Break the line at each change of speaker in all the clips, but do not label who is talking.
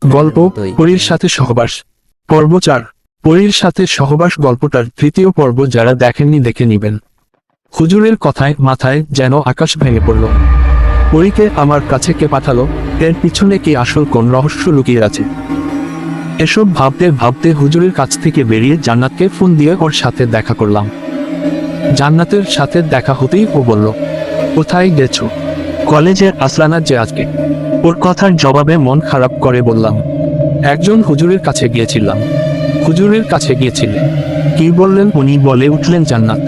গল্প পরীর সাথে সহবাস পর্ব 4। পরীর সাথে সহবাস গল্পটার তৃতীয় পর্ব যারা দেখেননি দেখে নিবেন। হুজুরের কথায় মাথায় যেন আকাশ ভেঙে পড়ল। পরীকে আমার কাছে কে পাঠালো? এর পিছনে কি আসল কোন রহস্য লুকিয়ে আছে? এসব ভাবতে ভাবতে হুজুরের কাছ থেকে বেরিয়ে জান্নাতকে ফোন দিয়ে ওর সাথে দেখা করলাম। জান্নাতের সাথে দেখা হতেই ও বলল, কোথায় গেছো? কলেজে আসলানা যে আজকে? ওর কথার জবাবে মন খারাপ করে বললাম, একজন হুজুরের কাছে গিয়েছিলাম। হুজুরের কাছে গিয়েছিলে? কি বললেন উনি? বলে উঠলেন জান্নাত।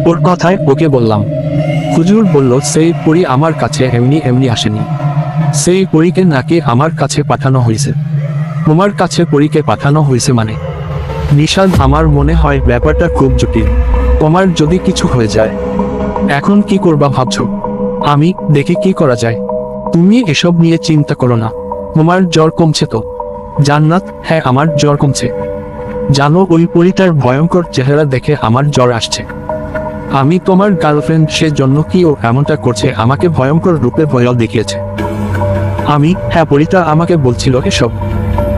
ওর কথায় ওকে বললাম, হুজুর বলল সেই পরী আমার কাছে এমনি এমনি আসেনি, সেই পরীকে নাকি আমার কাছে পাঠানো হয়েছে। তোমার কাছে পরীকে পাঠানো হয়েছে মানে? নিশাদ, আমার মনে হয় ব্যাপারটা খুব জটিল। তোমার যদি কিছু হয়ে যায় এখন কি করবা ভাবছো? আমি দেখি কি করা যায়। তুমি এসব নিয়ে চিন্তা করো না। তোমার জ্বর কমছে তো? জান্নাত, হ্যাঁ আমার জ্বর কমছে। জানো ওই পরীটার ভয়ঙ্কর চেহারা দেখে আমার জ্বর আসছে। আমি তোমার গার্লফ্রেন্ড, সে জন্য কি ও এমনটা করছে? আমাকে ভয়ঙ্কর রূপে ভয় দেখিয়েছে। হ্যাঁ, পরীটা আমাকে বলছিল এসব।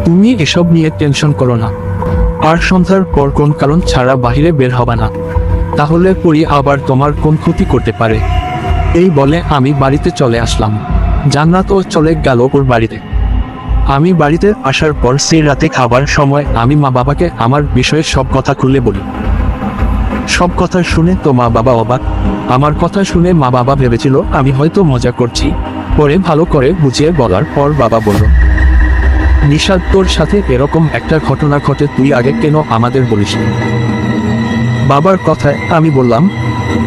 তুমি এসব নিয়ে টেনশন করো না। আর সন্ধ্যার পর কোন কারণ ছাড়া বাহিরে বের হবা না, তাহলে পরী আবার তোমার কোন ক্ষতি করতে পারে। এই বলে আমি বাড়িতে চলে আসলাম। জান্নাতও চলে গেল ওর বাড়িতে। আমি বাড়িতে আসার পর সেই রাতে খাবার সময় আমি মা বাবাকে আমার বিষয়ে সব কথা খুলে বলি। সব কথা শুনে তো মা বাবা অবাক। আমার কথা শুনে মা বাবা ভেবেছিল আমি হয়তো মজা করছি। পরে ভালো করে বুঝিয়ে বলার পর বাবা বলল, নিশাদ, তোর সাথে এরকম একটা ঘটনা ঘটে তুই আগে কেন আমাদের বলিসনি? বাবার কথায় আমি বললাম,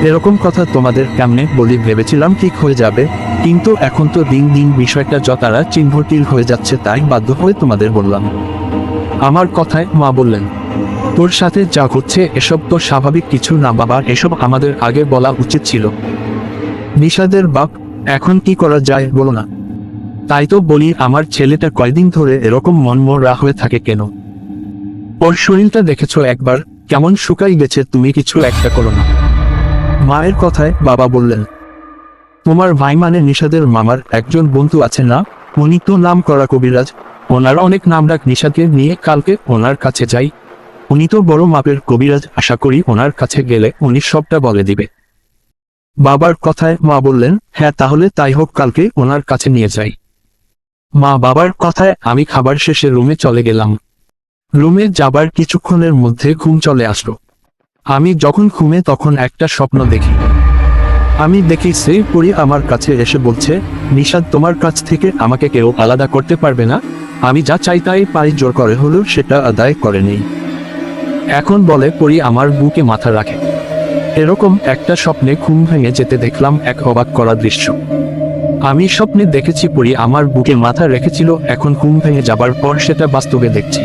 এরকম কথা তোমাদের কেমনে বলি, ভেবেছিলাম ঠিক হয়ে যাবে, কিন্তু এখন তো দিন দিন বিষয়টা যতটা চিহ্নটিল হয়ে যাচ্ছে, তাই বাধ্য হয়ে তোমাদের বললাম। আমার কথায় মা বললেন, তোর সাথে যা হচ্ছে এসব তো স্বাভাবিক কিছু না বাবা, এসব আমাদের আগে বলা উচিত ছিল। নিশাদের বাপ, এখন কি করা যায় বলো না? তাই তো বলি, আমার ছেলেটা কয়দিন ধরে এরকম মনমরা হয়ে থাকে কেন? ওর শরীরটা দেখেছো একবার, কেমন শুকাই গেছে। তুমি কিছু একটা করো না। মায়ের কথায় বাবা বললেন, তোমার ভাই মানে নিশাদের মামার একজন বন্ধু আছে না, উনি তো নাম করা কবিরাজ। ওনার অনেক নামডাক। নিশাদকে নিয়ে কালকে ওনার কাছে যাই। উনি তো বড় মাপের কবিরাজ, আশা করি ওনার কাছে গেলে উনি সবটা বলে দিবে। বাবার কথায় মা বললেন, হ্যাঁ তাহলে তাই হোক, কালকে ওনার কাছে নিয়ে যাই। মা বাবার কথায় আমি খাবার শেষে রুমে চলে গেলাম। রুমে যাবার কিছুক্ষণের মধ্যে ঘুম চলে আসলো। আমি যখন ঘুমে তখন একটা স্বপ্ন দেখি। আমি দেখি সেই পরী আমার কাছে এসে বলছে, নিশাদ, তোমার কাছ থেকে আমাকে কেউ আলাদা করতে পারবে না। আমি যা চাই তাই পাই, জোর করে হলেও সেটা আদায় করে নেই। এখন বলে পরী আমার বুকে মাথা রাখে। এরকম একটা স্বপ্নে ঘুম ভেঙে যেতে দেখলাম এক অবাক করা দৃশ্য। আমি স্বপ্নে দেখেছি পরী আমার বুকে মাথা রেখেছিল, এখন ঘুম ভেঙে যাবার পর সেটা বাস্তবে দেখছি।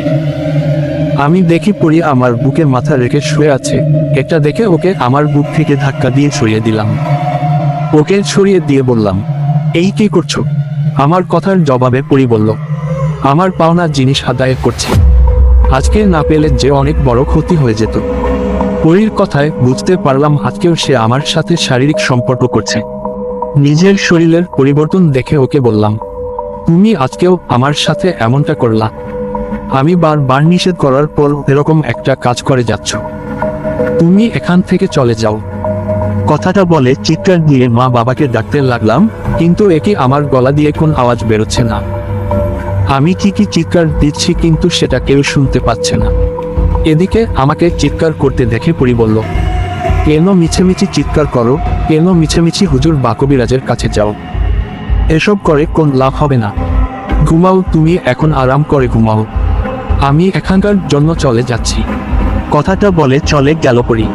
আমি দেখি পরী আমার বুকে মাথা রেখে শুয়ে আছে। এটা দেখে ওকে আমার বুক থেকে ধাক্কা দিয়ে সরিয়ে দিলাম। ওকে সরিয়ে দিয়ে বললাম, এই কি করছো? আমার কথার জবাবে পরী বলল, আমার পাওনা জিনিস আদায় করছি। আজকে না পেলে যে অনেক বড় ক্ষতি হয়ে যেত। পরীর কথায় বুঝতে পারলাম আজকেও সে আমার সাথে শারীরিক সম্পর্ক করছে। নিজের শরীরের পরিবর্তন দেখে ওকে বললাম, তুমি আজকেও আমার সাথে এমনটা করলা? আমি বারবার নিষেধ করার পর এরকম একটা কাজ করে যাচ্ছ। তুমি এখান থেকে চলে যাও। কথাটা বলে চিৎকার দিয়ে মা বাবাকে ডাকতে লাগলাম, কিন্তু একে আমার গলা দিয়ে কোন আওয়াজ বেরোচ্ছে না। আমি ঠিকই চিৎকার দিচ্ছি, কিন্তু সেটা কেউ শুনতে পাচ্ছে না। এদিকে আমাকে চিৎকার করতে দেখে পরী বলল, কেন মিছেমিছি চিৎকার করো? কেন মিছেমিছি হুজুর বা কবিরাজের কাছে যাও? এসব করে কোন লাভ হবে না। ঘুমাও, তুমি এখন আরাম করে ঘুমাও। আমি এখানকার জন্য চলে যাচ্ছি। কথাটা বলে চলে গেল পরী।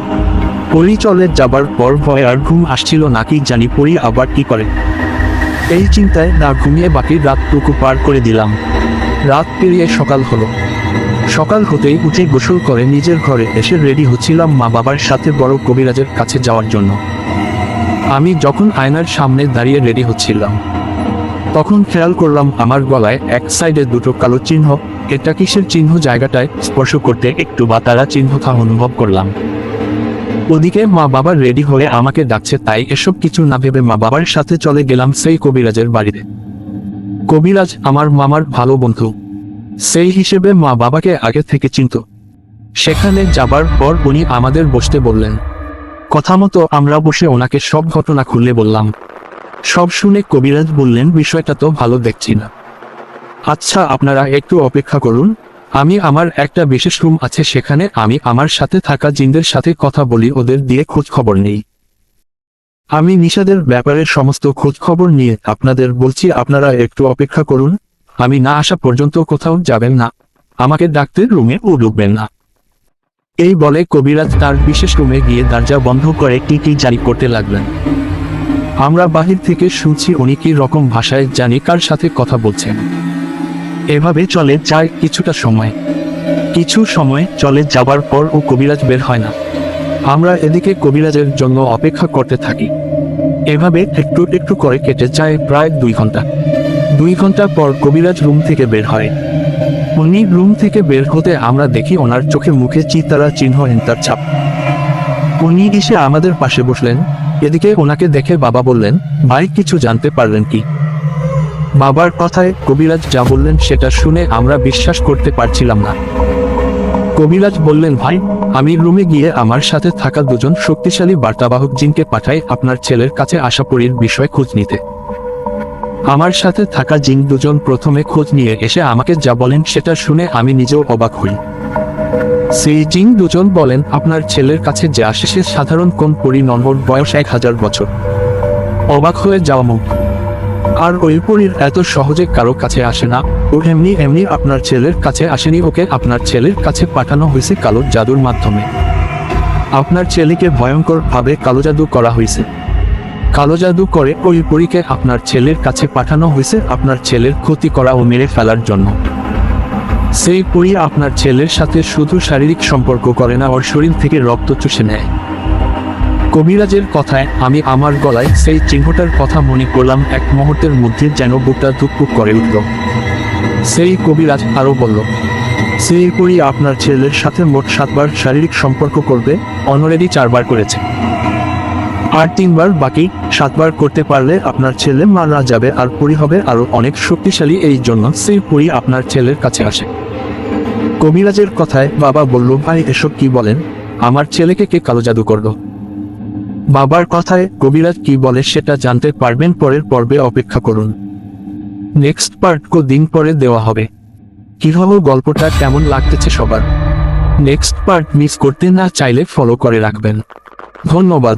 পরী চলে যাবার পর ভয় আর ঘুম আসছিল নাকি জানি পরী আবার কি করে। এই চিন্তায় না ঘুমিয়ে বাকি রাতটুকু পার করে দিলাম। রাত পেরিয়ে সকাল হলো। সকাল হতেই উঠে গোসল করে নিজের ঘরে এসে রেডি হচ্ছিলাম মা বাবার সাথে বড় কবিরাজের কাছে যাওয়ার জন্য। আমি যখন আয়নার সামনে দাঁড়িয়ে রেডি হচ্ছিলাম তখন খেয়াল করলাম আমার গলায় এক সাইডে দুটো কালো চিহ্ন। এটা কিসের চিহ্ন? জায়গাটায় স্পর্শ করতে একটু বাতারা চিহ্নটা অনুভব করলাম। ওদিকে মা বাবা রেডি হয়ে আমাকে ডাকছে, তাই এসব কিছু না ভেবে মা বাবার সাথে চলে গেলাম সেই কবিরাজের বাড়িতে। কবিরাজ আমার মামার ভালো বন্ধু। সেই হিসেবে মা বাবাকে আগে থেকে চিনত। সেখানে যাবার পর উনি আমাদের বসতে বললেন। কথা মতো আমরা বসে ওনাকে সব ঘটনা খুলে বললাম। সব শুনে কবিরাজ বললেন, বিষয়টা তো ভালো দেখছি না। আচ্ছা, আপনারা একটু অপেক্ষা করুন, আমি আমার একটা বিশেষ রুম আছে, সেখানে আমি আমার সাথে থাকা জিনদের সাথে কথা বলি, ওদের দিয়ে খোঁজ খবর নেই। আমি নিষাদের ব্যাপারে সমস্ত খোঁজ খবর নিয়ে আপনাদের বলছি, আপনারা একটু অপেক্ষা করুন, আমি না আসা পর্যন্ত কোথাও যাবেন না, আমাকে ডাকতে রুমে ঢুকবেন না। এই বলে কবিরাজ তার বিশেষ রুমে গিয়ে দরজা বন্ধ করে টিটি জারি করতে লাগলেন। আমরা বাহির থেকে শুনছি উনি কি রকম ভাষায় জানি কার সাথে কথা বলছেন। এভাবে চলে যায় কিছুটা সময়। কিছু সময় চলে যাবার পর ও কবিরাজ বের হয় না। আমরা এদিকে কবিরাজের জন্য অপেক্ষা করতে থাকি। এভাবে একটু একটু করে কেটে যায় প্রায় 2 ঘন্টা। 2 ঘন্টা পর কবিরাজ রুম থেকে বের হয়। উনি রুম থেকে বের হতে আমরা দেখি ওনার চোখে মুখে চিতারা চিহ্ন, এন্টার ছাপ। উনি এসে আমাদের পাশে বসলেন। এদিকে ওনাকে দেখে বাবা বললেন, ভাই কিছু জানতে পারলেন কি? বাবার কথায় কবিরাজ যা বললেন সেটা শুনে আমরা বিশ্বাস করতে পারছিলাম না। কবিরাজ বললেন, ভাই আমি রুমে গিয়ে আমার সাথে থাকা 2 জন শক্তিশালী বার্তাবাহক জিনকে পাঠাই আপনার ছেলের কাছে আশাপুরীর বিষয় খোঁজ নিতে। আমার সাথে থাকা জিন 2 জন প্রথমে খোঁজ নিয়ে এসে আমাকে যা বলেন সেটা শুনে আমি নিজেও অবাক হই। সেই জিন 2 জন বলেন, আপনার ছেলের কাছে যে আসে সে সাধারণ কোন পরী নম্বর, বয়স 1000 বছর। অবাক হয়ে যাওয়া মুখ। আর ওই পরীর এত সহজে কারো কাছে আসে না, ও এমনি এমনি আপনার ছেলের কাছে আসেনি, ওকে আপনার ছেলের কাছে পাঠানো হয়েছে কালো জাদুর মাধ্যমে। আপনার ছেলেকে ভয়ঙ্কর ভাবে কালো জাদু করা হয়েছে। কালো জাদু করে ওই পরীকে আপনার ছেলের কাছে পাঠানো হয়েছে আপনার ছেলের ক্ষতি করা ও মেরে ফেলার জন্য। সেই পরী আপনার ছেলের সাথে শুধু শারীরিক সম্পর্ক করে না, ওর শরীর থেকে রক্ত চুষে নেয়। কবিরাজের কথায় আমি আমার গলায় সেই চিহ্নটার কথা মনে করলাম। এক মুহূর্তের মধ্যে যেন বুকটা ধুকপুক করে উঠল। সেই কবিরাজ আরো বলল, সেই পরী আপনার ছেলের সাথে মোট 7 বার শারীরিক সম্পর্ক করবে, অলরেডি 4 বার করেছে। আর 3 বার বাকি, 7 বার করতে পারলে আপনার ছেলে মারা যাবে আর পরী হবে আরো অনেক শক্তিশালী, এই জন্য সেই পরী আপনার ছেলের কাছে আসে। কবিরাজের কথায় বাবা বলল, ভাই এসব কি বলেন, আমার ছেলেকে কে কালো জাদু করলো? বাবার কথায় কবিরাজ কি বলে সেটা জানতে পারবেন পরের পর্বে, অপেক্ষা করুন। নেক্সট পার্ট দিন পরে দেওয়া হবে। কিভাবে গল্পটা কেমন লাগতেছে সবার? নেক্সট পার্ট মিস করতে না চাইলে ফলো করে রাখবেন। ধন্যবাদ।